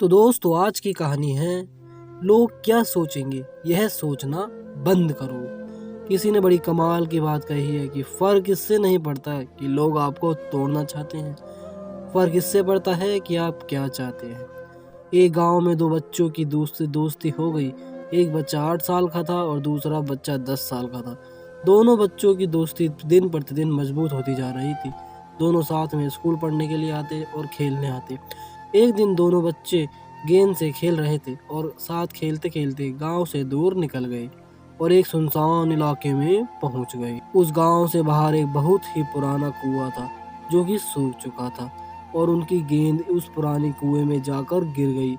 तो दोस्तों आज की कहानी है लोग क्या सोचेंगे यह सोचना बंद करो। किसी ने बड़ी कमाल की बात कही है कि फर्क इससे नहीं पड़ता कि लोग आपको तोड़ना चाहते हैं, फर्क इससे पड़ता है कि आप क्या चाहते हैं। एक गांव में दो बच्चों की दोस्ती हो गई। एक बच्चा 8 साल का था और दूसरा बच्चा 10 साल का था। दोनों बच्चों की दोस्ती दिन प्रतिदिन मजबूत होती जा रही थी। दोनों साथ में स्कूल पढ़ने के लिए आते और खेलने आते। एक दिन दोनों बच्चे गेंद से खेल रहे थे और साथ खेलते खेलते गांव से दूर निकल गए और एक सुनसान इलाके में पहुंच गए। उस गांव से बाहर एक बहुत ही पुराना कुआं था जो कि सूख चुका था और उनकी गेंद उस पुराने कुएं में जाकर गिर गई।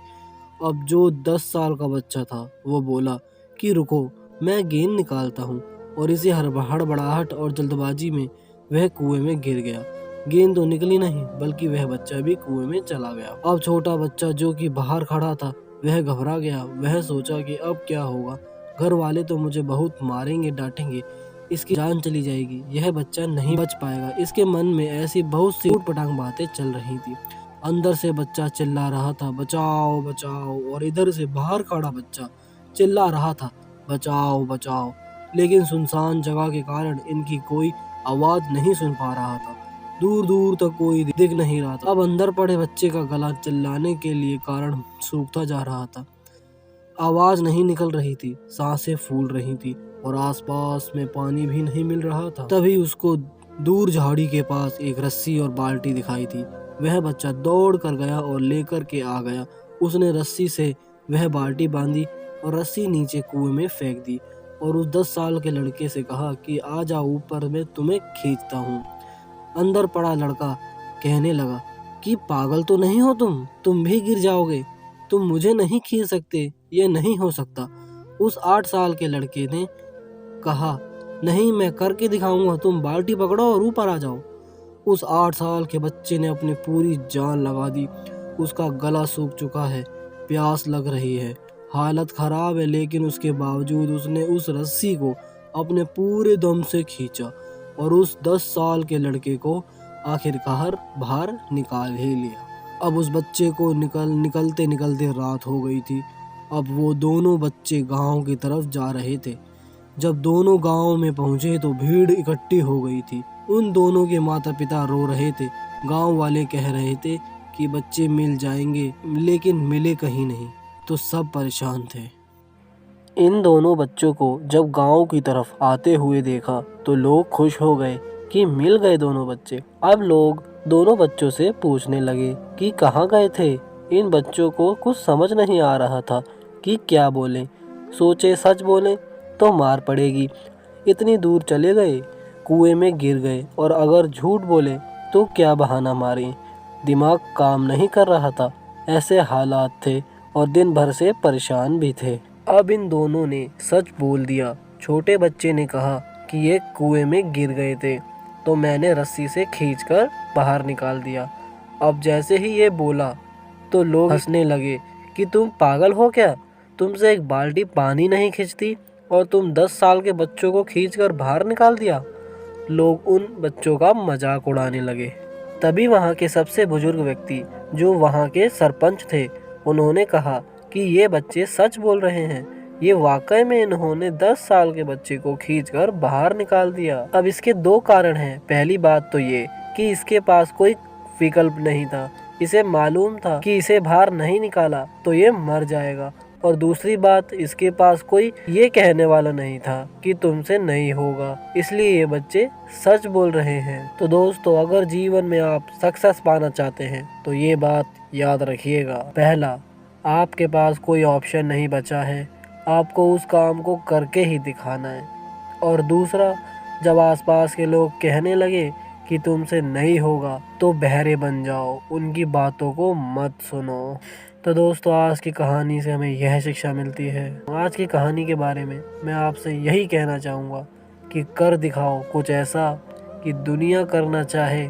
अब जो 10 साल का बच्चा था वो बोला कि रुको, मैं गेंद निकालता हूँ, और इसी हड़बड़ाहट और जल्दबाजी में वह कुएं में गिर गया। गेंद तो निकली नहीं बल्कि वह बच्चा भी कुएं में चला गया। अब छोटा बच्चा जो कि बाहर खड़ा था वह घबरा गया। वह सोचा कि अब क्या होगा, घर वाले तो मुझे बहुत मारेंगे डांटेंगे, इसकी जान चली जाएगी, यह बच्चा नहीं बच पाएगा। इसके मन में ऐसी बहुत सी ऊटपटांग बातें चल रही थी। अंदर से बच्चा चिल्ला रहा था बचाओ बचाओ, और इधर से बाहर खड़ा बच्चा चिल्ला रहा था बचाओ बचाओ, लेकिन सुनसान जगह के कारण इनकी कोई आवाज नहीं सुन पा रहा था। दूर दूर तक कोई दिख नहीं रहा था। अब अंदर पड़े बच्चे का गला चिल्लाने के लिए कारण सूखता जा रहा था। आवाज नहीं निकल रही थी, सांसें फूल रही थी और आसपास में पानी भी नहीं मिल रहा था। तभी उसको दूर झाड़ी के पास एक रस्सी और बाल्टी दिखाई थी। वह बच्चा दौड़ कर गया और लेकर के आ गया। उसने रस्सी से वह बाल्टी बांधी और रस्सी नीचे कुएं में फेंक दी और उस 10 साल के लड़के से कहा कि आ जाओ ऊपर, मैं तुम्हें खींचता हूँ। अंदर पड़ा लड़का कहने लगा कि पागल तो नहीं हो तुम भी गिर जाओगे, तुम मुझे नहीं खींच सकते, ये नहीं हो सकता। उस 8 साल के लड़के ने कहा नहीं, मैं करके दिखाऊंगा, तुम बाल्टी पकड़ो और ऊपर आ जाओ। उस 8 साल के बच्चे ने अपनी पूरी जान लगा दी। उसका गला सूख चुका है, प्यास लग रही है, हालत खराब है, लेकिन उसके बावजूद उसने उस रस्सी को अपने पूरे दम से खींचा और उस 10 साल के लड़के को आखिरकार बाहर निकाल ही लिया। अब उस बच्चे को निकलते निकलते रात हो गई थी। अब वो दोनों बच्चे गांव की तरफ जा रहे थे। जब दोनों गांव में पहुंचे तो भीड़ इकट्ठी हो गई थी। उन दोनों के माता पिता रो रहे थे। गांव वाले कह रहे थे कि बच्चे मिल जाएंगे, लेकिन मिले कहीं नहीं, तो सब परेशान थे। इन दोनों बच्चों को जब गांव की तरफ आते हुए देखा तो लोग खुश हो गए कि मिल गए दोनों बच्चे। अब लोग दोनों बच्चों से पूछने लगे कि कहाँ गए थे। इन बच्चों को कुछ समझ नहीं आ रहा था कि क्या बोलें। सोचे सच बोलें तो मार पड़ेगी, इतनी दूर चले गए, कुएं में गिर गए, और अगर झूठ बोले तो क्या बहाना मारें। दिमाग काम नहीं कर रहा था। ऐसे हालात थे और दिन भर से परेशान भी थे। अब इन दोनों ने सच बोल दिया। छोटे बच्चे ने कहा कि ये कुएं में गिर गए थे तो मैंने रस्सी से खींचकर बाहर निकाल दिया। अब जैसे ही ये बोला तो लोग हंसने लगे कि तुम पागल हो क्या, तुमसे एक बाल्टी पानी नहीं खींचती और तुम 10 साल के बच्चों को खींचकर बाहर निकाल दिया। लोग उन बच्चों का मजाक उड़ाने लगे। तभी वहाँ के सबसे बुजुर्ग व्यक्ति जो वहाँ के सरपंच थे, उन्होंने कहा कि ये बच्चे सच बोल रहे हैं, ये वाकई में इन्होंने 10 साल के बच्चे को खींचकर बाहर निकाल दिया। अब इसके 2 कारण हैं। पहली बात तो ये कि इसके पास कोई विकल्प नहीं था, इसे मालूम था कि इसे बाहर नहीं निकाला तो ये मर जाएगा, और दूसरी बात, इसके पास कोई ये कहने वाला नहीं था कि तुमसे नहीं होगा, इसलिए ये बच्चे सच बोल रहे हैं। तो दोस्तों, अगर जीवन में आप सक्सेस पाना चाहते हैं तो ये बात याद रखिएगा। पहला, आपके पास कोई ऑप्शन नहीं बचा है, आपको उस काम को करके ही दिखाना है। और दूसरा, जब आसपास के लोग कहने लगे कि तुमसे नहीं होगा तो बहरे बन जाओ, उनकी बातों को मत सुनो। तो दोस्तों, आज की कहानी से हमें यह शिक्षा मिलती है। आज की कहानी के बारे में मैं आपसे यही कहना चाहूँगा कि कर दिखाओ कुछ ऐसा कि दुनिया करना चाहे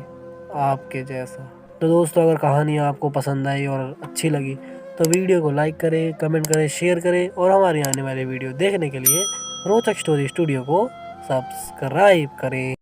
आपके जैसा। तो दोस्तों, अगर कहानी आपको पसंद आई और अच्छी लगी तो वीडियो को लाइक करें, कमेंट करें, शेयर करें, और हमारे आने वाले वीडियो देखने के लिए रोचक स्टोरी स्टूडियो को सब्सक्राइब करें।